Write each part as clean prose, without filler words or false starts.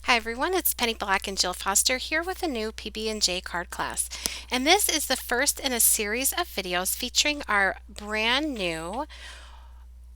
Hi everyone, it's Penny Black and Jill Foster here with a new PB&J card class. And this is the first in a series of videos featuring our brand new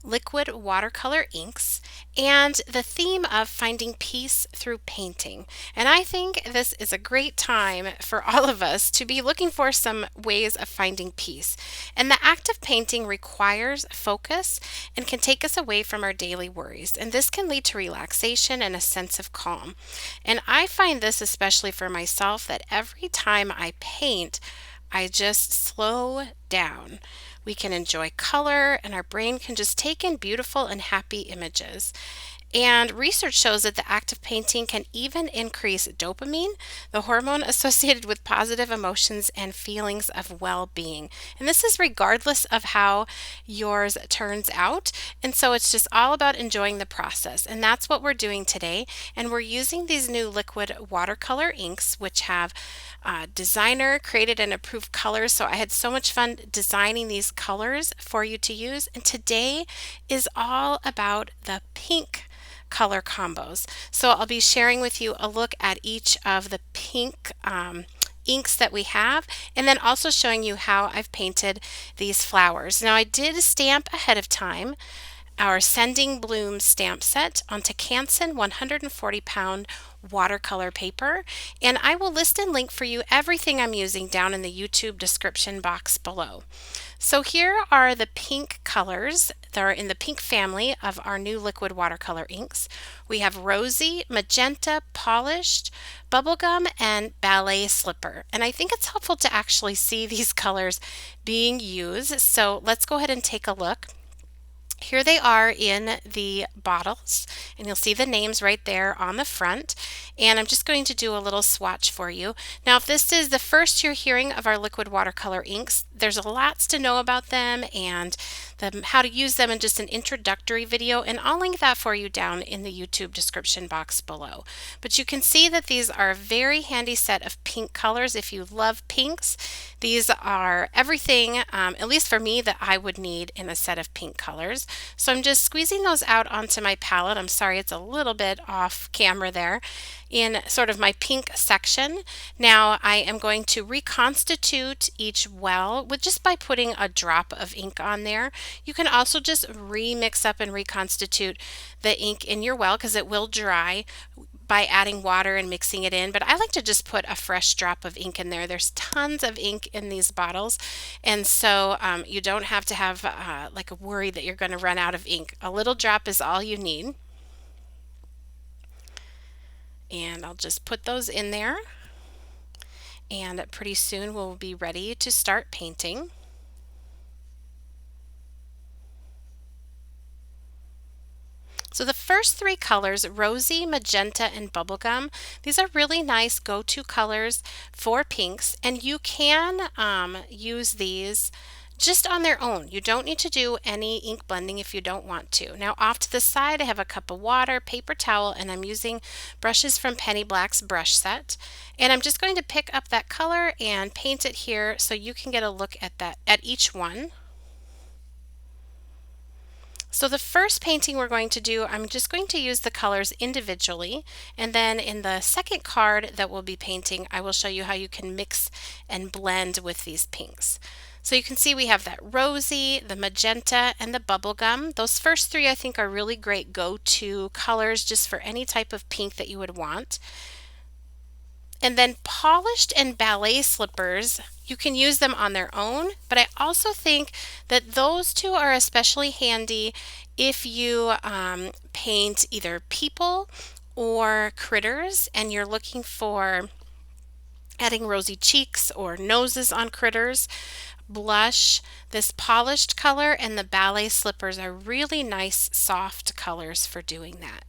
liquid watercolor inks and the theme of finding peace through painting. And I think this is a great time for all of us to be looking for some ways of finding peace. And the act of painting requires focus and can take us away from our daily worries. And this can lead to relaxation and a sense of calm. And I find this especially for myself that every time I paint, I just slow down. We can enjoy color and our brain can just take in beautiful and happy images. And research shows that the act of painting can even increase dopamine, the hormone associated with positive emotions and feelings of well-being. And this is regardless of how yours turns out. And so it's just all about enjoying the process. And that's what we're doing today. And we're using these new liquid watercolor inks, which have designer created and approved colors. So I had so much fun designing these colors for you to use. And today is all about the pink color combos. So I'll be sharing with you a look at each of the pink inks that we have, and then also showing you how I've painted these flowers. Now I did stamp ahead of time our Sending Bloom stamp set onto Canson 140-pound watercolor paper, and I will list and link for you everything I'm using down in the YouTube description box below. So here are the pink colors that are in the pink family of our new liquid watercolor inks. We have rosy, magenta, polished, bubblegum, and ballet slipper. And I think it's helpful to actually see these colors being used. So let's go ahead and take a look. Here they are in the bottles, and you'll see the names right there on the front. And I'm just going to do a little swatch for you. Now, if this is the first you're hearing of our liquid watercolor inks, there's lots to know about them and how to use them in just an introductory video, and I'll link that for you down in the YouTube description box below. But you can see that these are a very handy set of pink colors. If you love pinks, these are everything, at least for me, that I would need in a set of pink colors. So I'm just squeezing those out onto my palette. I'm sorry it's a little bit off camera there in sort of my pink section. Now I am going to reconstitute each well with just by putting a drop of ink on there. You can also just remix up and reconstitute the ink in your well because it will dry by adding water and mixing it in, but I like to just put a fresh drop of ink in there. There's tons of ink in these bottles, and so you don't have to have like a worry that you're going to run out of ink. A little drop is all you need. And I'll just put those in there, and pretty soon we'll be ready to start painting. So the first three colors, rosy, magenta, and bubblegum, these are really nice go-to colors for pinks, and you can use these just on their own. You don't need to do any ink blending if you don't want to. Now off to the side I have a cup of water, paper towel, and I'm using brushes from Penny Black's brush set. And I'm just going to pick up that color and paint it here so you can get a look at each one. So the first painting we're going to do, I'm just going to use the colors individually, and then in the second card that we'll be painting, I will show you how you can mix and blend with these pinks. So you can see we have that rosy, the magenta, and the bubblegum. Those first three I think are really great go-to colors just for any type of pink that you would want. And then polished and ballet slippers, you can use them on their own, but I also think that those two are especially handy if you paint either people or critters and you're looking for adding rosy cheeks or noses on critters. Blush, this polished color, and the ballet slippers are really nice soft colors for doing that.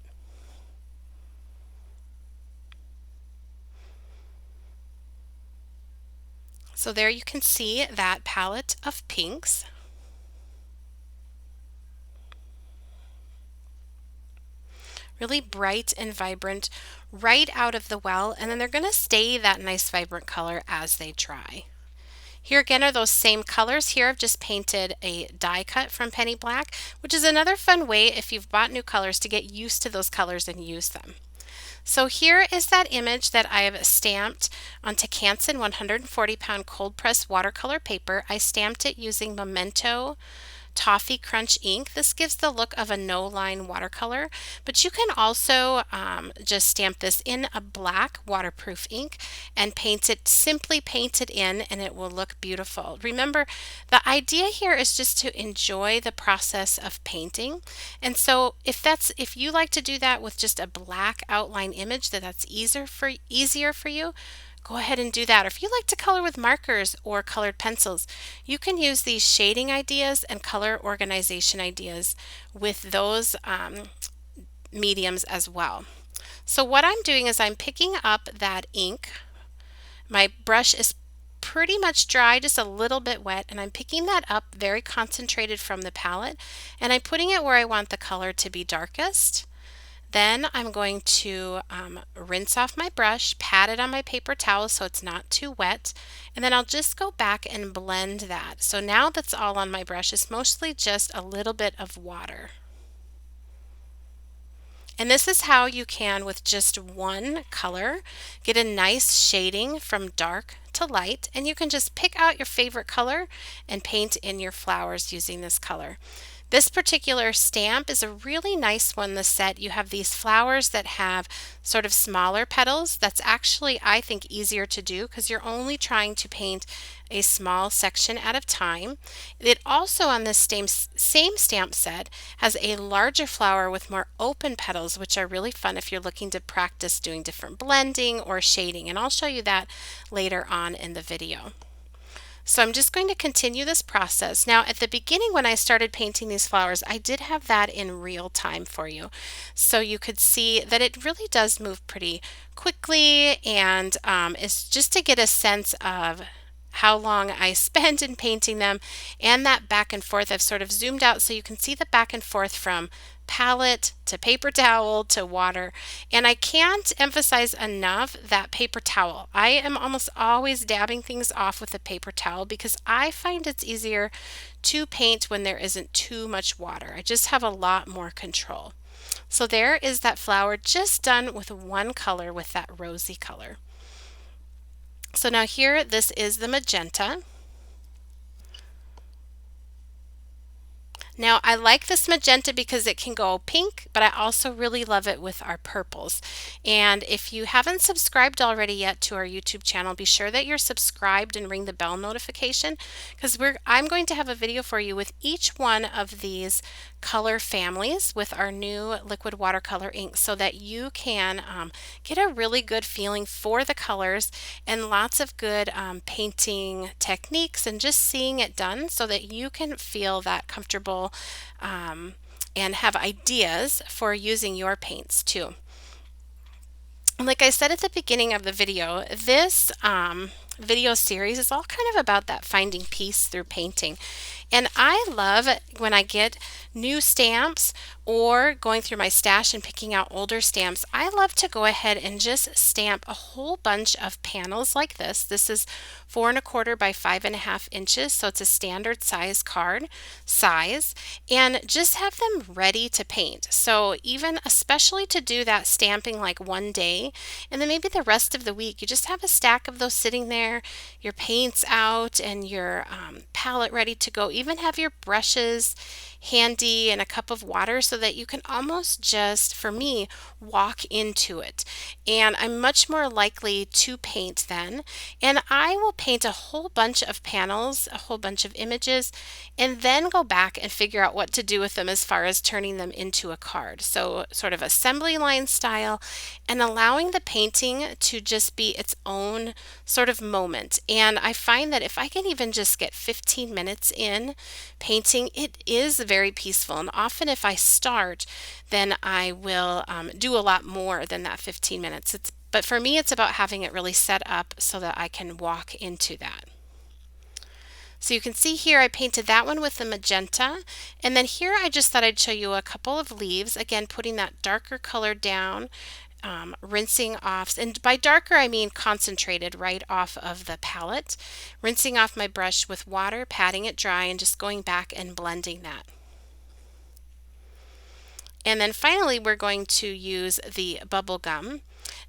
So there you can see that palette of pinks. Really bright and vibrant right out of the well, and then they're going to stay that nice vibrant color as they dry. Here again are those same colors. Here I've just painted a die cut from Penny Black, which is another fun way if you've bought new colors to get used to those colors and use them. So here is that image that I have stamped onto Canson 140-pound cold press watercolor paper. I stamped it using Memento Toffee Crunch ink. This gives the look of a no-line watercolor, but you can also just stamp this in a black waterproof ink and simply paint it in, and it will look beautiful. Remember, the idea here is just to enjoy the process of painting. And so if you like to do that with just a black outline image, that's easier for you, go ahead and do that. Or if you like to color with markers or colored pencils, you can use these shading ideas and color organization ideas with those mediums as well. So what I'm doing is I'm picking up that ink. My brush is pretty much dry, just a little bit wet, and I'm picking that up very concentrated from the palette, and I'm putting it where I want the color to be darkest. Then I'm going to rinse off my brush, pat it on my paper towel so it's not too wet, and then I'll just go back and blend that. So now that's all on my brush. It's mostly just a little bit of water. And this is how you can, with just one color, get a nice shading from dark to light, and you can just pick out your favorite color and paint in your flowers using this color. This particular stamp is a really nice one, the set. You have these flowers that have sort of smaller petals. That's actually, I think, easier to do because you're only trying to paint a small section at a time. It also, on this same stamp set, has a larger flower with more open petals, which are really fun if you're looking to practice doing different blending or shading, and I'll show you that later on in the video. So I'm just going to continue this process. Now at the beginning when I started painting these flowers, I did have that in real time for you. So you could see that it really does move pretty quickly, and it's just to get a sense of how long I spent in painting them and that back and forth. I've sort of zoomed out so you can see the back and forth from palette to paper towel to water, and I can't emphasize enough that paper towel. I am almost always dabbing things off with a paper towel because I find it's easier to paint when there isn't too much water. I just have a lot more control. So there is that flower just done with one color, with that rosy color. So now here, this is the magenta. Now I like this magenta because it can go pink, but I also really love it with our purples. And if you haven't subscribed already yet to our YouTube channel, be sure that you're subscribed and ring the bell notification, because I'm going to have a video for you with each one of these color families with our new liquid watercolor ink, so that you can get a really good feeling for the colors and lots of good painting techniques and just seeing it done so that you can feel that comfortable and have ideas for using your paints too. Like I said at the beginning of the video, this video series is all kind of about that finding peace through painting. And I love when I get new stamps or going through my stash and picking out older stamps, I love to go ahead and just stamp a whole bunch of panels like this. This is 4 1/4 by 5 1/2 inches, so it's a standard size card size, and just have them ready to paint. So even especially to do that stamping like one day, and then maybe the rest of the week, you just have a stack of those sitting there, your paints out and your palette ready to go. Even have your brushes handy and a cup of water so that you can almost just, for me, walk into it. And I'm much more likely to paint then. And I will paint a whole bunch of panels, a whole bunch of images, and then go back and figure out what to do with them as far as turning them into a card. So sort of assembly line style, and allowing the painting to just be its own sort of moment. And I find that if I can even just get 15 minutes in painting, it is very peaceful. And often if I start, then I will do a lot more than that 15 minutes. But for me, it's about having it really set up so that I can walk into that. So you can see here I painted that one with the magenta, and then here I just thought I'd show you a couple of leaves, again putting that darker color down, rinsing off, and by darker I mean concentrated right off of the palette, rinsing off my brush with water, patting it dry, and just going back and blending that. And then finally we're going to use the bubble gum.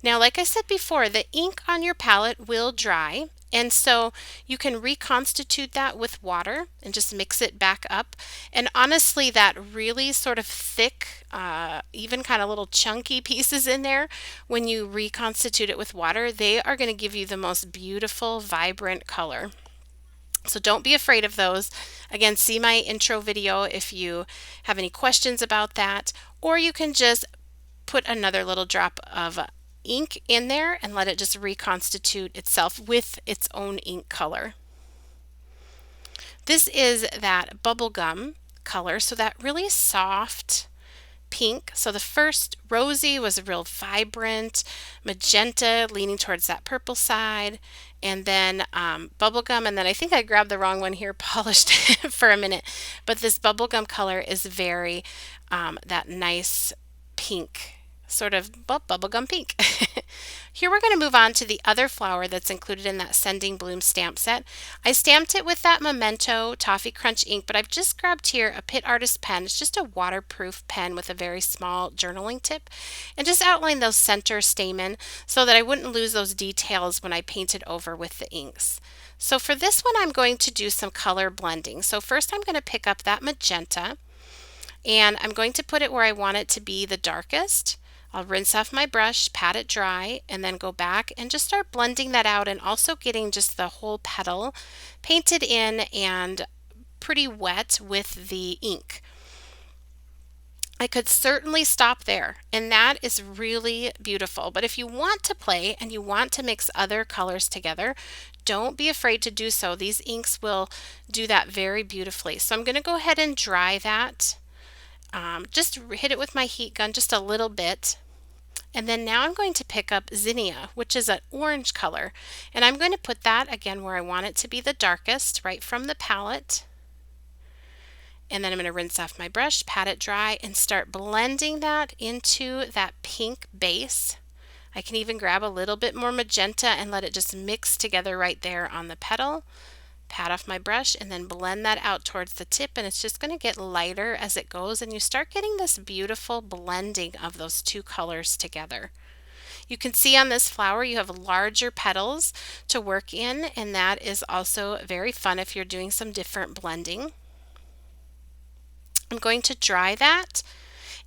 Now, like I said before, the ink on your palette will dry, and so you can reconstitute that with water and just mix it back up. And honestly, that really sort of thick, even kind of little chunky pieces in there, when you reconstitute it with water, they are going to give you the most beautiful, vibrant color. So don't be afraid of those. Again, see my intro video if you have any questions about that, or you can just put another little drop of ink in there and let it just reconstitute itself with its own ink color. This is that bubblegum color, so that really soft pink. So the first rosy was a real vibrant magenta leaning towards that purple side, and then bubblegum, and then I think I grabbed the wrong one here, polished for a minute, but this bubblegum color is very that nice pink, sort of bubblegum pink. Here we're going to move on to the other flower that's included in that Sending Bloom stamp set. I stamped it with that Memento Toffee Crunch ink, but I've just grabbed here a PITT Artist pen. It's just a waterproof pen with a very small journaling tip, and just outline those center stamen so that I wouldn't lose those details when I paint it over with the inks. So for this one, I'm going to do some color blending. So first I'm going to pick up that magenta, and I'm going to put it where I want it to be the darkest. I'll rinse off my brush, pat it dry, and then go back and just start blending that out, and also getting just the whole petal painted in and pretty wet with the ink. I could certainly stop there, and that is really beautiful. But if you want to play and you want to mix other colors together, don't be afraid to do so. These inks will do that very beautifully. So I'm going to go ahead and dry that. Just hit it with my heat gun just a little bit. And then now I'm going to pick up Zinnia, which is an orange color, and I'm going to put that again where I want it to be the darkest, right from the palette. And then I'm going to rinse off my brush, pat it dry, and start blending that into that pink base. I can even grab a little bit more magenta and let it just mix together right there on the petal. Pat off my brush and then blend that out towards the tip, and it's just going to get lighter as it goes, and you start getting this beautiful blending of those two colors together. You can see on this flower you have larger petals to work in, and that is also very fun if you're doing some different blending. I'm going to dry that,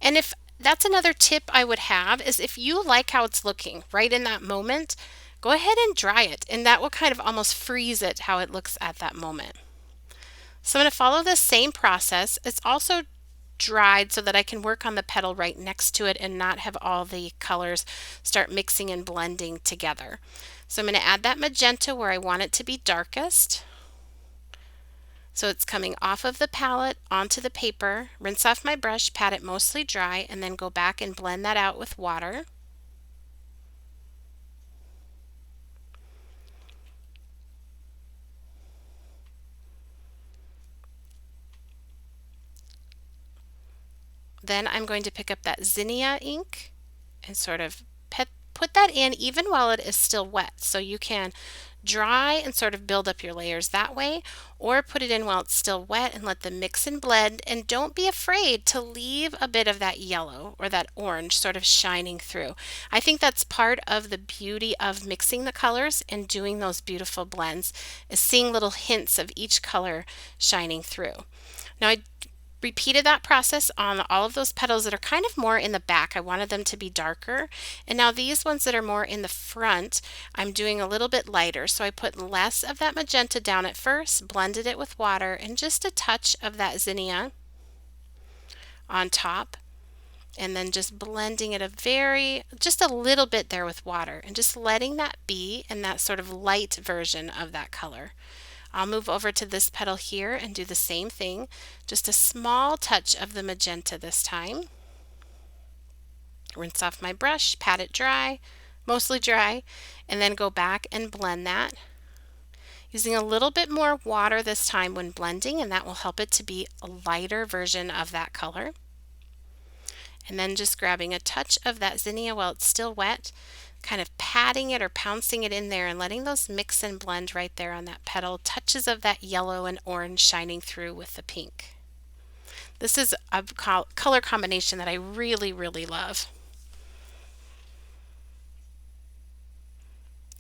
and if that's another tip I would have, is if you like how it's looking right in that moment, go ahead and dry it, and that will kind of almost freeze it how it looks at that moment. So I'm going to follow the same process. It's also dried so that I can work on the petal right next to it and not have all the colors start mixing and blending together. So I'm going to add that magenta where I want it to be darkest. So it's coming off of the palette onto the paper. Rinse off my brush, pat it mostly dry, and then go back and blend that out with water. Then I'm going to pick up that Zinnia ink and sort of put that in even while it is still wet. So you can dry and sort of build up your layers that way, or put it in while it's still wet and let them mix and blend. And don't be afraid to leave a bit of that yellow or that orange sort of shining through. I think that's part of the beauty of mixing the colors and doing those beautiful blends, is seeing little hints of each color shining through. Now I repeated that process on all of those petals that are kind of more in the back. I wanted them to be darker, and now these ones that are more in the front, I'm doing a little bit lighter. So I put less of that magenta down at first, blended it with water, and just a touch of that Zinnia on top, and then just blending it just a little bit there with water, and just letting that be in that sort of light version of that color. I'll move over to this petal here and do the same thing, just a small touch of the magenta this time. Rinse off my brush, pat it dry, mostly dry, and then go back and blend that. Using a little bit more water this time when blending, and that will help it to be a lighter version of that color. And then just grabbing a touch of that Zinnia while it's still wet, kind of patting it or pouncing it in there and letting those mix and blend right there on that petal. Touches of that yellow and orange shining through with the pink. This is a color combination that I really, really love.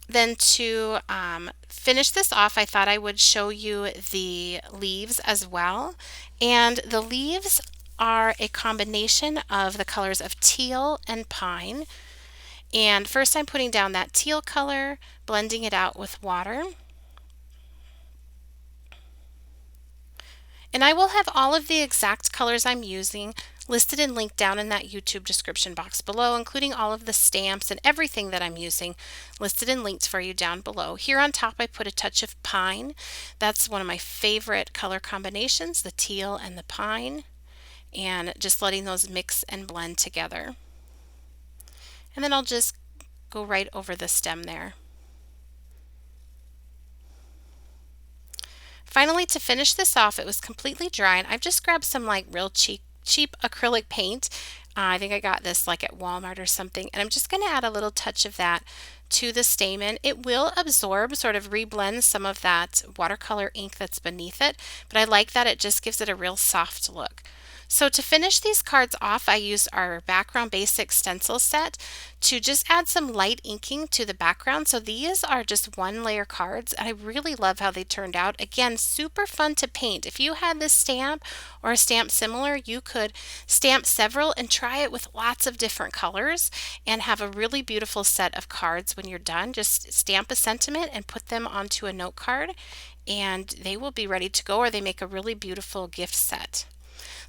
then to finish this off, I thought I would show you the leaves as well. And the leaves are a combination of the colors of teal and pine. And first I'm putting down that teal color, blending it out with water. And I will have all of the exact colors I'm using listed and linked down in that YouTube description box below, including all of the stamps and everything that I'm using listed and linked for you down below. Here on top I put a touch of pine. That's one of my favorite color combinations, the teal and the pine, and just letting those mix and blend together. And then I'll just go right over the stem there. Finally, to finish this off, it was completely dry, and I've just grabbed some like real cheap acrylic paint. I think I got this like at Walmart or something, and I'm just going to add a little touch of that to the stamen. It will absorb, sort of reblend some of that watercolor ink that's beneath it, but I like that it just gives it a real soft look. So to finish these cards off, I used our background basic stencil set to just add some light inking to the background. So these are just one layer cards. I really love how they turned out. Again, super fun to paint. If you had this stamp or a stamp similar, you could stamp several and try it with lots of different colors and have a really beautiful set of cards when you're done. Just stamp a sentiment and put them onto a note card and they will be ready to go, or they make a really beautiful gift set.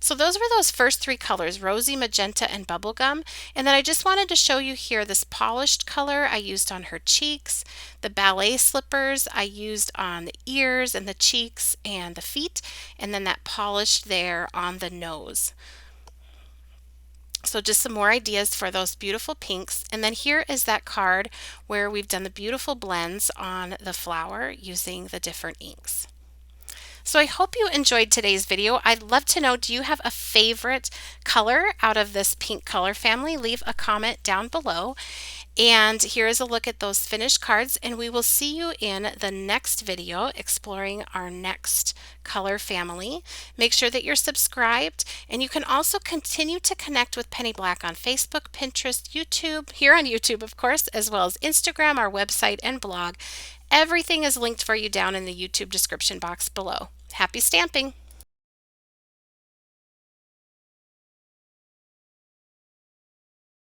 So those were those first three colors, rosy, magenta, and bubblegum. And then I just wanted to show you here this polished color I used on her cheeks, the ballet slippers I used on the ears and the cheeks and the feet, and then that polished there on the nose. So just some more ideas for those beautiful pinks. And then here is that card where we've done the beautiful blends on the flower using the different inks. So I hope you enjoyed today's video. I'd love to know, do you have a favorite color out of this pink color family? Leave a comment down below. And here is a look at those finished cards, and we will see you in the next video exploring our next color family. Make sure that you're subscribed, and you can also continue to connect with Penny Black on Facebook, Pinterest, YouTube, here on YouTube of course, as well as Instagram, our website, and blog. Everything is linked for you down in the YouTube description box below. Happy stamping!